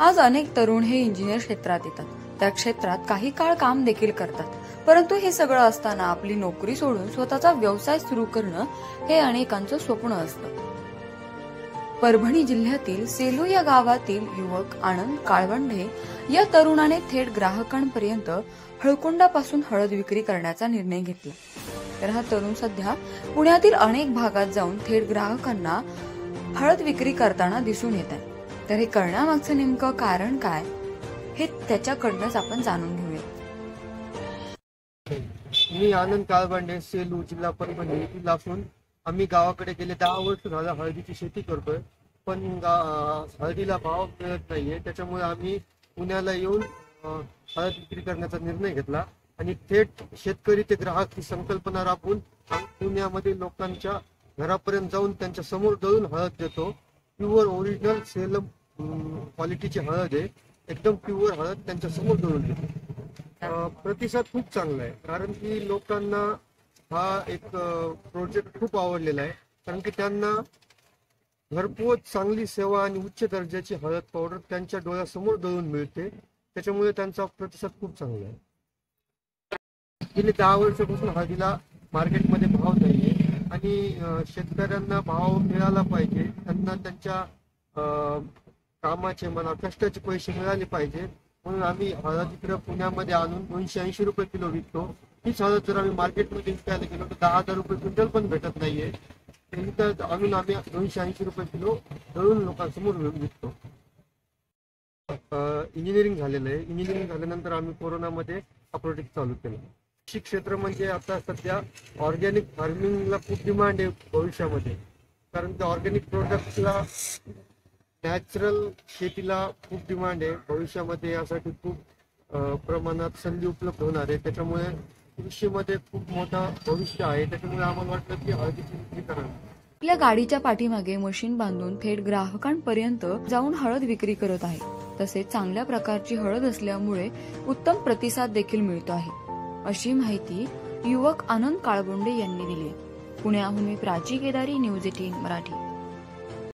आज अनेक तरुण हे इंजिनियर क्षेत्रात येतात, त्या क्षेत्रात काही काळ काम देखील करतात, परंतु हे सगळं असताना आपली नोकरी सोडून स्वतःचा व्यवसाय सुरू करणं हे अनेकांचं स्वप्न असतं। परभणी जिल्ह्यातील सेलू या गावातील युवक आनंद काळवंडे या तरुणाने थेट ग्राहकांपर्यंत हळकुंडापासून हळद विक्री करण्याचा निर्णय घेतला। तर हा तरुण सध्या पुण्यातील अनेक भागात जाऊन थेट ग्राहकांना हळद विक्री करताना दिसून येत आहे। तर हे करण्यामागचं नेमकं कारण काय हे त्याच्याकडनंच आपण जाणून घेऊया। मी आनंद काळवंडे, सेलू, जिल्हा परभणी येथील असून आम्ही गावाकडे गेले 10 वर्ष झालं हळदीची शेती करतोय, पण हळदीला भाव मिळत नाहीये। त्याच्यामुळे आम्ही पुण्याला येऊन हळद विक्री करण्याचा निर्णय घेतला आणि थेट शेतकरी ते ग्राहक ही संकल्पना राबवून पुण्यामध्ये लोकांच्या घरापर्यंत जाऊन त्यांच्या समोर दळून हळद देतो। प्युअर ओरिजिनल सेलम क्वालिटीची हळद आहे, एकदम प्युअर हळद त्यांच्या समोर दळून देतो। प्रतिसाद खूप चांगला आहे, कारण की लोकांना हा एक प्रोजेक्ट खूप आवडलेला आहे, कारण की त्यांना घरपोच चांगली सेवा आणि उच्च दर्जाची हळद पावडर त्यांच्या डोळ्यासमोर दळून मिळते। त्याच्यामुळे त्यांचा प्रतिसाद खूप चांगला आहे। गेली 10 वर्षापासून हळदीला मार्केटमध्ये भाव नाहीये आणि शेतकऱ्यांना भाव मिळाला पाहिजे, त्यांना त्यांच्या कामाचे म्हणा कष्टाचे पैसे मिळाले पाहिजे, म्हणून आम्ही हळद इकडे पुण्यामध्ये आणून 280 रुपये किलो विकतो। हीच हळद जर आम्ही मार्केटमध्ये विकायला गेलो तर 10,000 रुपये क्विंटल पण भेटत नाहीये। इथं आणून आम्ही 280 रुपये किलो दळून लोकांसमोर विकतो। इंजिनिअरिंग झालेलं आहे। इंजिनिअरिंग झाल्यानंतर आम्ही कोरोनामध्ये हा प्रोजेक्ट चालू केला। कृषी क्षेत्र म्हणजे आता सध्या ऑर्गॅनिक फार्मिंगला खूप डिमांड आहे भविष्यामध्ये, कारण की ऑर्गॅनिक प्रोडक्ट्सला नॅचरल शेतीला खूप डिमांड आहे भविष्यामध्ये। यासाठी खूप प्रमाणात संधी उपलब्ध होणार आहे, त्याच्यामुळे कृषीमध्ये खूप मोठा भविष्य आहे। त्याच्यामुळे आम्हाला वाटलं की हळदीची विक्री करावी। आपल्या गाडीच्या पाठीमागे मशीन बांधून थेट ग्राहकांपर्यंत जाऊन हळद विक्री करत आहे। तसेच चांगल्या प्रकारची हळद असल्यामुळे उत्तम प्रतिसाद देखील मिळतो आहे, अशी माहिती युवक आनंद काळवंडे यांनी दिली। पुण्याहून मी प्राची केदारी, न्यूज 18 मराठी।